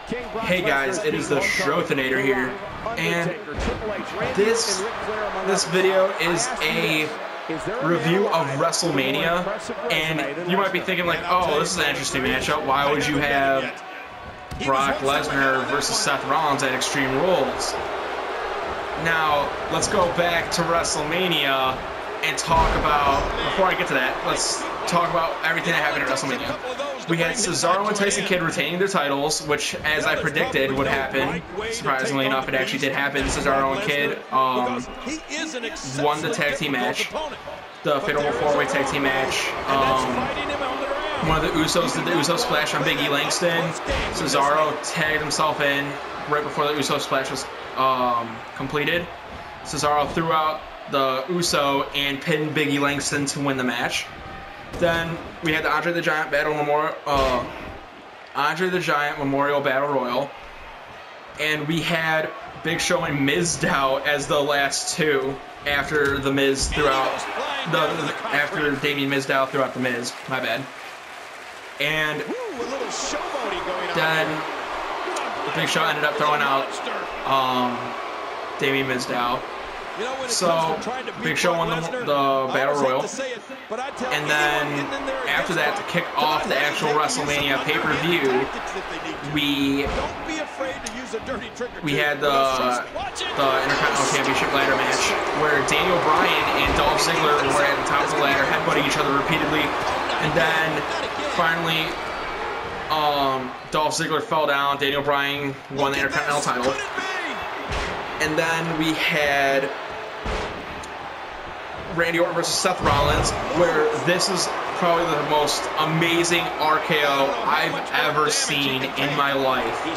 Hey guys, it is the Schrothinator here, and this video is a review of Wrestlemania, and you might be thinking like, oh, this is an interesting matchup. Why would you have Brock Lesnar versus Seth Rollins at Extreme Rules? Now, let's go back to Wrestlemania and talk about, before I get to that, let's talk about everything that happened at Wrestlemania. We had Cesaro and Tyson Kidd retaining their titles, which, as I predicted, would happen. Surprisingly enough, it actually did happen. Cesaro and Kidd won the tag team match, the Fatal 4-Way tag team match. One of the Usos did the Uso splash on Big E Langston. Cesaro tagged himself in right before the Uso splash was completed. Cesaro threw out the Uso and pinned Big E Langston to win the match. Then we had the Andre the Giant Memorial Battle Royal, and we had Big Show and Miz Dow as the last two after the Miz threw out after Damien Mizdow threw out the Miz. My bad. And then Big Show ended up throwing out Damien Mizdow. So, Big Show won the Battle Royal, and then after that, to kick off the actual WrestleMania pay-per-view, we had the Intercontinental Championship ladder match, where Daniel Bryan and Dolph Ziggler were at the top of the ladder, headbutting each other repeatedly, and then finally, Dolph Ziggler fell down, Daniel Bryan won the Intercontinental title, and then we had Randy Orton versus Seth Rollins, where this is probably the most amazing RKO I've ever seen in my life.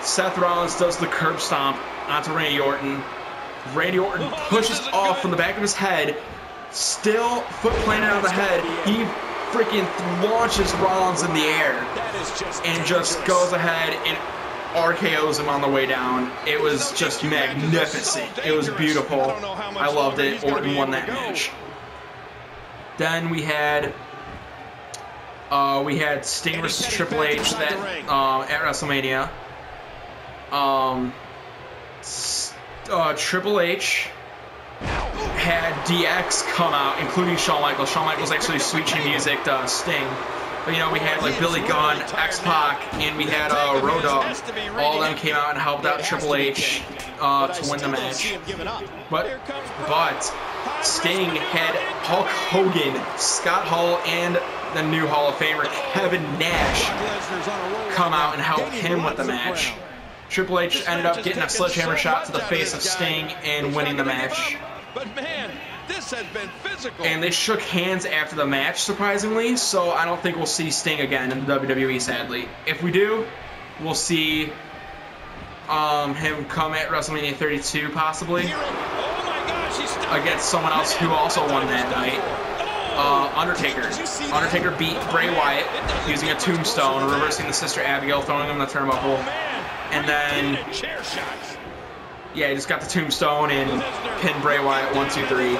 Seth Rollins does the curb stomp onto Randy Orton. Randy Orton pushes off from the back of his head, still foot planted on the head. He freaking launches Rollins in the air and just goes ahead and RKOs him on the way down. It was just magnificent. It was beautiful. I loved it. Orton won that match. Then we had Sting versus Triple H at WrestleMania. Triple H had DX come out, including Shawn Michaels. Shawn Michaels actually switching music to Sting. But, you know, we had, like, Billy Gunn, X-Pac, and we had Road Dogg. All of them came out and helped out Triple H to win the match. But Sting had Hulk Hogan, Scott Hall, and the new Hall of Famer Kevin Nash come out and help him with the match. Triple H ended up getting a sledgehammer shot to the face of Sting and winning the match. But man, this has been physical. And they shook hands after the match, surprisingly, so I don't think we'll see Sting again in the WWE, sadly. If we do, we'll see him come at WrestleMania 32, possibly, against someone else who also won that night. Undertaker. Undertaker beat Bray Wyatt using a tombstone, reversing the Sister Abigail, throwing him in the turnbuckle. And then, yeah, he just got the tombstone and pinned Bray Wyatt 1, 2, 3.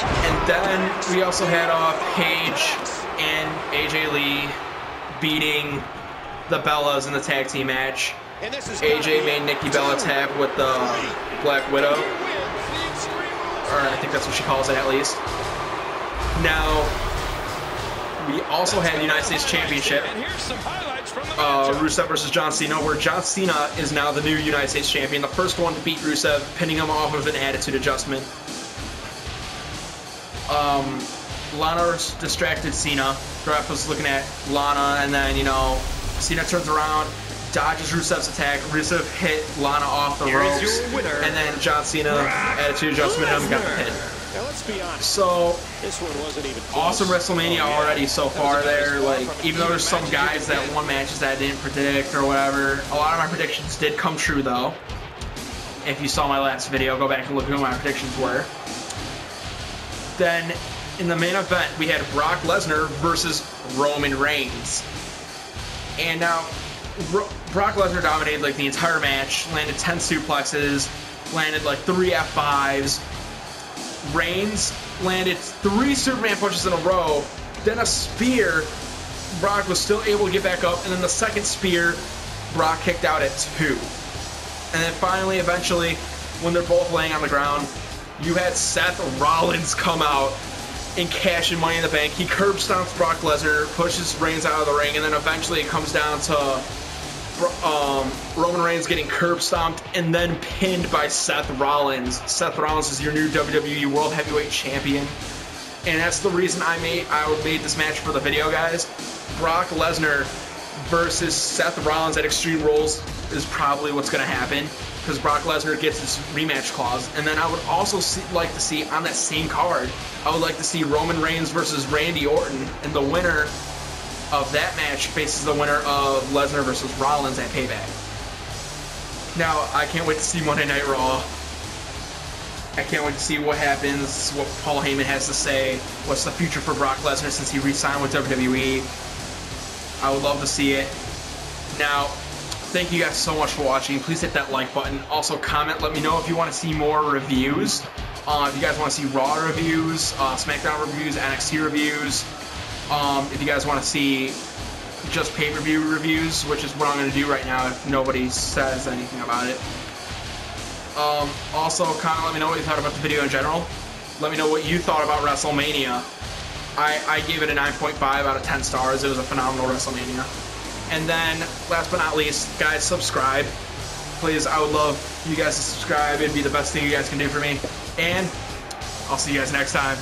And then we also had Paige and AJ Lee beating the Bellas in the tag team match. AJ made Nikki Bella tap with the Black Widow. Or I think that's what she calls it, at least. Now, we also had the United States Championship. Rusev versus John Cena, where John Cena is now the new United States Champion, the first one to beat Rusev, pinning him off of an attitude adjustment. Lana distracted Cena. The ref was looking at Lana, and then, you know, Cena turns around, dodges Rusev's attack. Rusev hit Lana off the ropes, and then John Cena, attitude adjustment, and got the pin. Now let's be honest. So, this one wasn't even awesome WrestleMania already so far there. Like, even though there's some guys that won matches that I didn't predict or whatever, a lot of my predictions did come true though. If you saw my last video, go back and look at who my predictions were. Then, in the main event, we had Brock Lesnar versus Roman Reigns. And now, Brock Lesnar dominated like the entire match, landed 10 suplexes, landed like 3 F5s. Reigns landed 3 Superman punches in a row, then a spear, Brock was still able to get back up, and then the second spear, Brock kicked out at 2. And then finally, eventually, when they're both laying on the ground, you had Seth Rollins come out and cash in Money in the Bank. He curb stomps Brock Lesnar, pushes Reigns out of the ring, and then eventually it comes down to Roman Reigns getting curb stomped and then pinned by Seth Rollins. Seth Rollins is your new WWE World Heavyweight Champion. And that's the reason I made this match for the video, guys. Brock Lesnar versus Seth Rollins at Extreme Rules is probably what's going to happen, because Brock Lesnar gets his rematch clause. And then I would also like to see on that same card, I would like to see Roman Reigns versus Randy Orton, and the winner of that match faces the winner of Lesnar versus Rollins at Payback. Now, I can't wait to see Monday Night Raw. I can't wait to see what happens, what Paul Heyman has to say, what's the future for Brock Lesnar since he re-signed with WWE. I would love to see it. Now, thank you guys so much for watching. Please hit that like button. Also, comment. Let me know if you want to see more reviews. If you guys want to see Raw reviews, SmackDown reviews, NXT reviews. If you guys want to see just pay-per-view reviews, which is what I'm going to do right now if nobody says anything about it. Also, comment, let me know what you thought about the video in general. Let me know what you thought about WrestleMania. I gave it a 9.5 out of 10 stars. It was a phenomenal WrestleMania. And then, last but not least, guys, subscribe. Please, I would love you guys to subscribe. It'd be the best thing you guys can do for me. And I'll see you guys next time.